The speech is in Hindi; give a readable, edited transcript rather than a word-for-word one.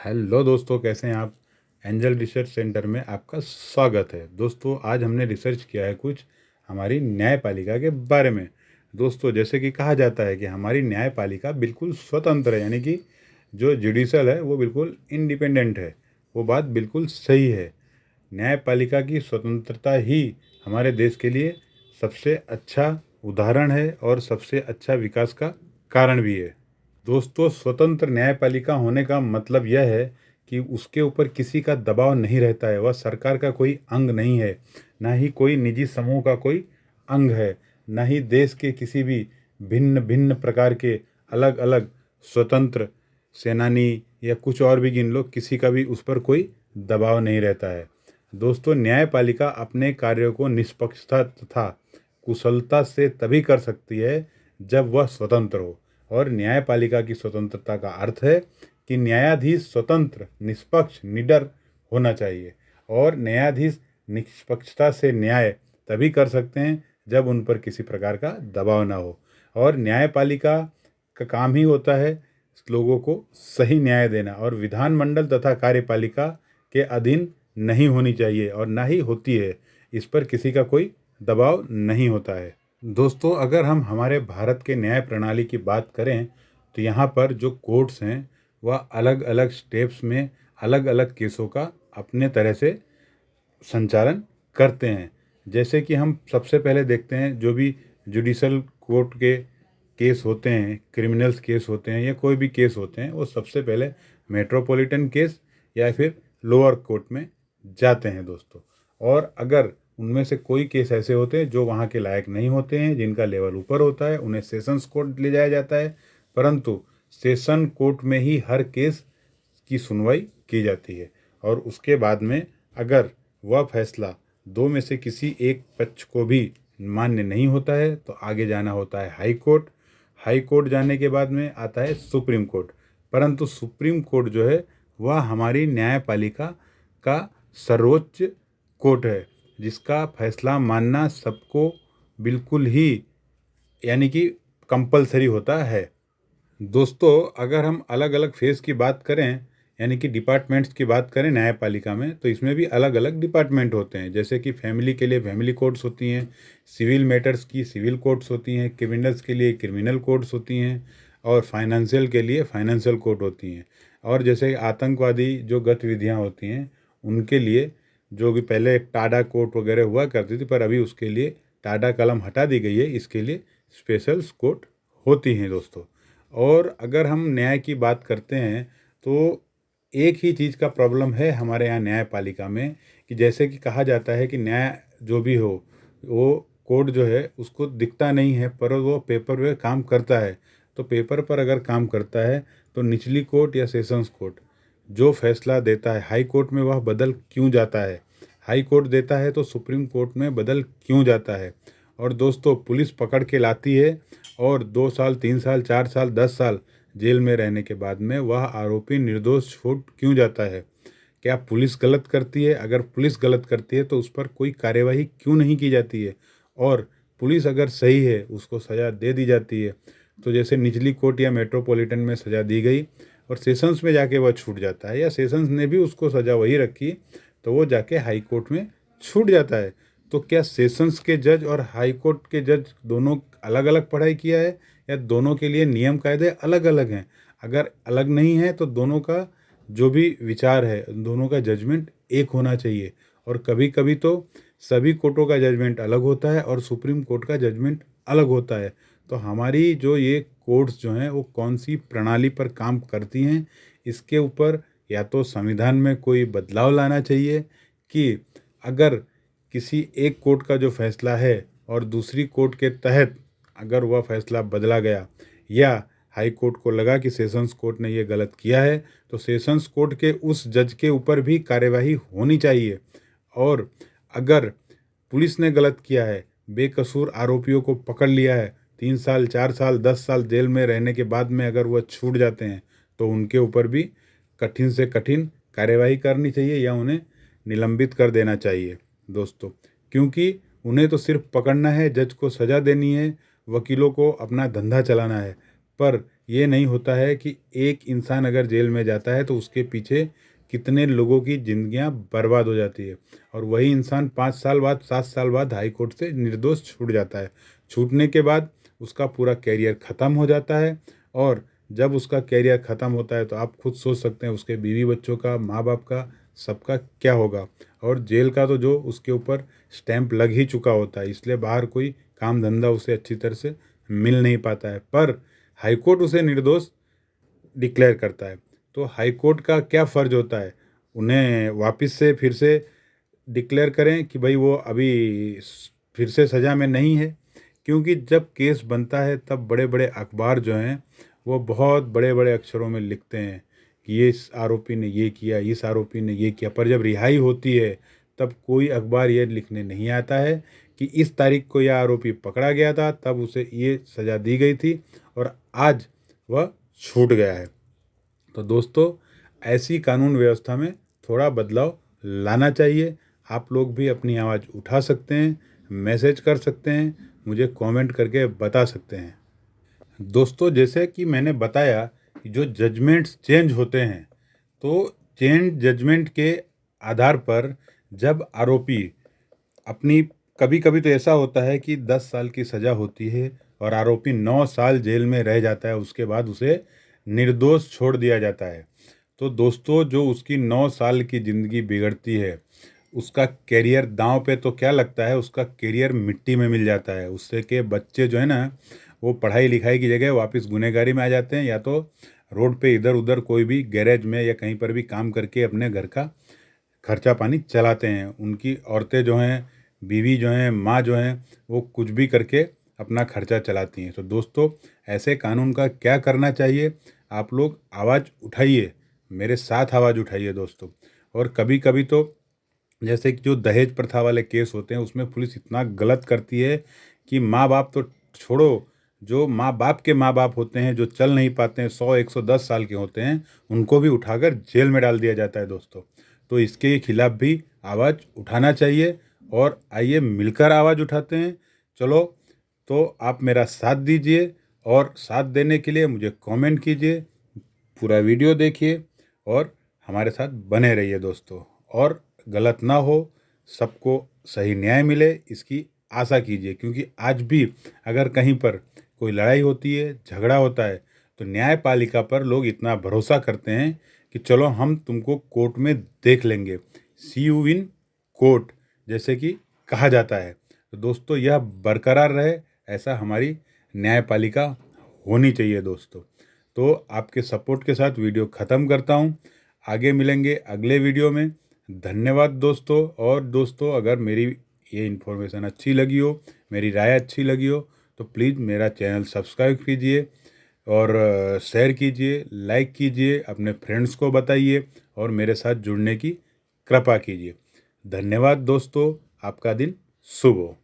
हेलो दोस्तों, कैसे हैं आप। एंजल रिसर्च सेंटर में आपका स्वागत है। दोस्तों, आज हमने रिसर्च किया है कुछ हमारी न्यायपालिका के बारे में। दोस्तों, जैसे कि कहा जाता है कि हमारी न्यायपालिका बिल्कुल स्वतंत्र है, यानी कि जो जुडिशल है वो बिल्कुल इंडिपेंडेंट है। वो बात बिल्कुल सही है। न्यायपालिका की स्वतंत्रता ही हमारे देश के लिए सबसे अच्छा उदाहरण है और सबसे अच्छा विकास का कारण भी है। दोस्तों, स्वतंत्र न्यायपालिका होने का मतलब यह है कि उसके ऊपर किसी का दबाव नहीं रहता है। वह सरकार का कोई अंग नहीं है, ना ही कोई निजी समूह का कोई अंग है, ना ही देश के किसी भी भिन्न भिन्न प्रकार के अलग अलग स्वतंत्र सेनानी या कुछ और भी गिन लो, किसी का भी उस पर कोई दबाव नहीं रहता है। दोस्तों, न्यायपालिका अपने कार्यों को निष्पक्षता तथा कुशलता से तभी कर सकती है जब वह स्वतंत्र हो। और न्यायपालिका की स्वतंत्रता का अर्थ है कि न्यायाधीश स्वतंत्र, निष्पक्ष, निडर होना चाहिए। और न्यायाधीश निष्पक्षता से न्याय तभी कर सकते हैं जब उन पर किसी प्रकार का दबाव ना हो। और न्यायपालिका का काम ही होता है लोगों को सही न्याय देना, और विधानमंडल तथा कार्यपालिका के अधीन नहीं होनी चाहिए और ना ही होती है। इस पर किसी का कोई दबाव नहीं होता है। दोस्तों, अगर हम हमारे भारत के न्याय प्रणाली की बात करें तो यहाँ पर जो कोर्ट्स हैं वह अलग अलग स्टेप्स में अलग अलग केसों का अपने तरह से संचालन करते हैं। जैसे कि हम सबसे पहले देखते हैं, जो भी जुडिशल कोर्ट के केस होते हैं, क्रिमिनल्स केस होते हैं या कोई भी केस होते हैं, वो सबसे पहले मेट्रोपॉलिटन केस या फिर लोअर कोर्ट में जाते हैं दोस्तों। और अगर उनमें से कोई केस ऐसे होते हैं जो वहाँ के लायक नहीं होते हैं, जिनका लेवल ऊपर होता है, उन्हें सेशंस कोर्ट ले जाया जाता है। परंतु सेशन कोर्ट में ही हर केस की सुनवाई की जाती है। और उसके बाद में अगर वह फैसला दो में से किसी एक पक्ष को भी मान्य नहीं होता है तो आगे जाना होता है हाई कोर्ट। हाई कोर्ट जाने के बाद में आता है सुप्रीम कोर्ट। परंतु सुप्रीम कोर्ट जो है वह हमारी न्यायपालिका का सर्वोच्च कोर्ट है, जिसका फैसला मानना सबको बिल्कुल ही, यानी कि कंपलसरी होता है। दोस्तों, अगर हम अलग अलग फेज़ की बात करें, यानी कि डिपार्टमेंट्स की बात करें न्यायपालिका में, तो इसमें भी अलग अलग डिपार्टमेंट होते हैं। जैसे कि फैमिली के लिए फैमिली कोर्ट्स होती हैं, सिविल मैटर्स की सिविल कोर्ट्स होती हैं, क्रिमिनल्स के लिए क्रिमिनल कोर्ट्स होती हैं, और फाइनेंशियल के लिए फाइनेंशियल कोर्ट होती हैं। और जैसे आतंकवादी जो गतिविधियाँ होती हैं उनके लिए, जो भी पहले टाडा कोर्ट वगैरह हुआ करती थी, पर अभी उसके लिए टाडा कलम हटा दी गई है, इसके लिए स्पेशल कोर्ट होती हैं दोस्तों। और अगर हम न्याय की बात करते हैं तो एक ही चीज़ का प्रॉब्लम है हमारे यहाँ न्यायपालिका में, कि जैसे कि कहा जाता है कि न्याय जो भी हो वो कोर्ट जो है उसको दिखता नहीं है, पर वो पेपर पे काम करता है। तो पेपर पर अगर काम करता है तो निचली कोर्ट या सेशंस कोर्ट जो फैसला देता है हाई कोर्ट में, वह बदल क्यों जाता है। हाई कोर्ट देता है तो सुप्रीम कोर्ट में बदल क्यों जाता है। और दोस्तों, पुलिस पकड़ के लाती है और 2 साल, 3 साल, 4 साल, 10 साल जेल में रहने के बाद में वह आरोपी निर्दोष छूट क्यों जाता है। क्या पुलिस गलत करती है? अगर पुलिस गलत करती है तो उस पर कोई कार्यवाही क्यों नहीं की जाती है? और पुलिस अगर सही है उसको सज़ा दे दी जाती है। तो जैसे निचली कोर्ट या मेट्रोपॉलिटन में सज़ा दी गई और सेशंस में जाके वह छूट जाता है, या सेशंस ने भी उसको सज़ा वही रखी तो वो जाके हाई कोर्ट में छूट जाता है। तो क्या सेशंस के जज और हाई कोर्ट के जज दोनों अलग अलग पढ़ाई किया है, या दोनों के लिए नियम कायदे अलग अलग हैं? अगर अलग नहीं है तो दोनों का जो भी विचार है, दोनों का जजमेंट एक होना चाहिए। और कभी कभी तो सभी कोर्टों का जजमेंट अलग होता है और सुप्रीम कोर्ट का जजमेंट अलग होता है। तो हमारी जो ये कोर्ट्स जो हैं वो कौन सी प्रणाली पर काम करती हैं, इसके ऊपर या तो संविधान में कोई बदलाव लाना चाहिए कि अगर किसी एक कोर्ट का जो फैसला है और दूसरी कोर्ट के तहत अगर वह फैसला बदला गया, या हाई कोर्ट को लगा कि सेशंस कोर्ट ने ये गलत किया है, तो सेशंस कोर्ट के उस जज के ऊपर भी कार्यवाही होनी चाहिए। और अगर पुलिस ने गलत किया है, बेकसूर आरोपियों को पकड़ लिया है, 3 साल, 4 साल, 10 साल जेल में रहने के बाद में अगर वह छूट जाते हैं तो उनके ऊपर भी कठिन से कठिन कार्यवाही करनी चाहिए या उन्हें निलंबित कर देना चाहिए दोस्तों। क्योंकि उन्हें तो सिर्फ पकड़ना है, जज को सज़ा देनी है, वकीलों को अपना धंधा चलाना है, पर ये नहीं होता है कि एक इंसान अगर जेल में जाता है तो उसके पीछे कितने लोगों की ज़िंदगियां बर्बाद हो जाती है, और वही इंसान 5 साल बाद 7 साल बाद हाई कोर्ट से निर्दोष छूट जाता है। छूटने के बाद उसका पूरा कैरियर ख़त्म हो जाता है, और जब उसका कैरियर ख़त्म होता है तो आप खुद सोच सकते हैं उसके बीवी बच्चों का, माँ बाप का, सबका क्या होगा। और जेल का तो जो उसके ऊपर स्टैंप लग ही चुका होता है, इसलिए बाहर कोई काम धंधा उसे अच्छी तरह से मिल नहीं पाता है। पर हाईकोर्ट उसे निर्दोष डिक्लेयर करता है, तो हाई कोर्ट का क्या फ़र्ज होता है, उन्हें वापस से फिर से डिक्लेयर करें कि भाई वो अभी फिर से सज़ा में नहीं है। क्योंकि जब केस बनता है तब बड़े बड़े अखबार जो हैं वो बहुत बड़े बड़े अक्षरों में लिखते हैं कि ये इस आरोपी ने ये किया, इस आरोपी ने ये किया, पर जब रिहाई होती है तब कोई अखबार ये लिखने नहीं आता है कि इस तारीख को यह आरोपी पकड़ा गया था, तब उसे ये सज़ा दी गई थी और आज वह छूट गया है। तो दोस्तों, ऐसी कानून व्यवस्था में थोड़ा बदलाव लाना चाहिए। आप लोग भी अपनी आवाज़ उठा सकते हैं, मैसेज कर सकते हैं, मुझे कमेंट करके बता सकते हैं। दोस्तों, जैसे कि मैंने बताया कि जो जजमेंट्स चेंज होते हैं, तो चेंज जजमेंट के आधार पर जब आरोपी अपनी, कभी कभी तो ऐसा होता है कि 10 साल की सज़ा होती है और आरोपी 9 साल जेल में रह जाता है, उसके बाद उसे निर्दोष छोड़ दिया जाता है। तो दोस्तों, जो उसकी 9 साल की ज़िंदगी बिगड़ती है, उसका करियर दांव पे तो क्या लगता है, उसका करियर मिट्टी में मिल जाता है। उससे के बच्चे जो है ना, वो पढ़ाई लिखाई की जगह वापस गुनहगारी में आ जाते हैं, या तो रोड पे इधर उधर कोई भी गैरेज में या कहीं पर भी काम करके अपने घर का खर्चा पानी चलाते हैं। उनकी औरतें जो हैं, बीवी जो हैं, माँ जो हैं, वो कुछ भी करके अपना खर्चा चलाती हैं। तो दोस्तों, ऐसे कानून का क्या करना चाहिए, आप लोग आवाज़ उठाइए, मेरे साथ आवाज़ उठाइए दोस्तों। और कभी कभी तो जैसे कि जो दहेज प्रथा वाले केस होते हैं, उसमें पुलिस इतना गलत करती है कि माँ बाप तो छोड़ो, जो माँ बाप होते हैं, जो चल नहीं पाते हैं, 100 110 साल के होते हैं, उनको भी उठाकर जेल में डाल दिया जाता है दोस्तों। तो इसके खिलाफ भी आवाज़ उठाना चाहिए, और आइए मिलकर आवाज़ उठाते हैं। चलो, तो आप मेरा साथ दीजिए, और साथ देने के लिए मुझे कमेंट कीजिए, पूरा वीडियो देखिए, और हमारे साथ बने रहिए दोस्तों। और गलत ना हो, सबको सही न्याय मिले, इसकी आशा कीजिए। क्योंकि आज भी अगर कहीं पर कोई लड़ाई होती है, झगड़ा होता है, तो न्यायपालिका पर लोग इतना भरोसा करते हैं कि चलो हम तुमको कोर्ट में देख लेंगे, सी यू इन कोर्ट, जैसे कि कहा जाता है। तो दोस्तों, यह बरकरार रहे, ऐसा हमारी न्यायपालिका होनी चाहिए दोस्तों। तो आपके सपोर्ट के साथ वीडियो ख़त्म करता हूँ। आगे मिलेंगे अगले वीडियो में। धन्यवाद दोस्तों। और दोस्तों, अगर मेरी ये इन्फॉर्मेशन अच्छी लगी हो, मेरी राय अच्छी लगी हो, तो प्लीज़ मेरा चैनल सब्सक्राइब कीजिए, और शेयर कीजिए, लाइक कीजिए, अपने फ्रेंड्स को बताइए, और मेरे साथ जुड़ने की कृपा कीजिए। धन्यवाद दोस्तों। आपका दिन शुभ हो।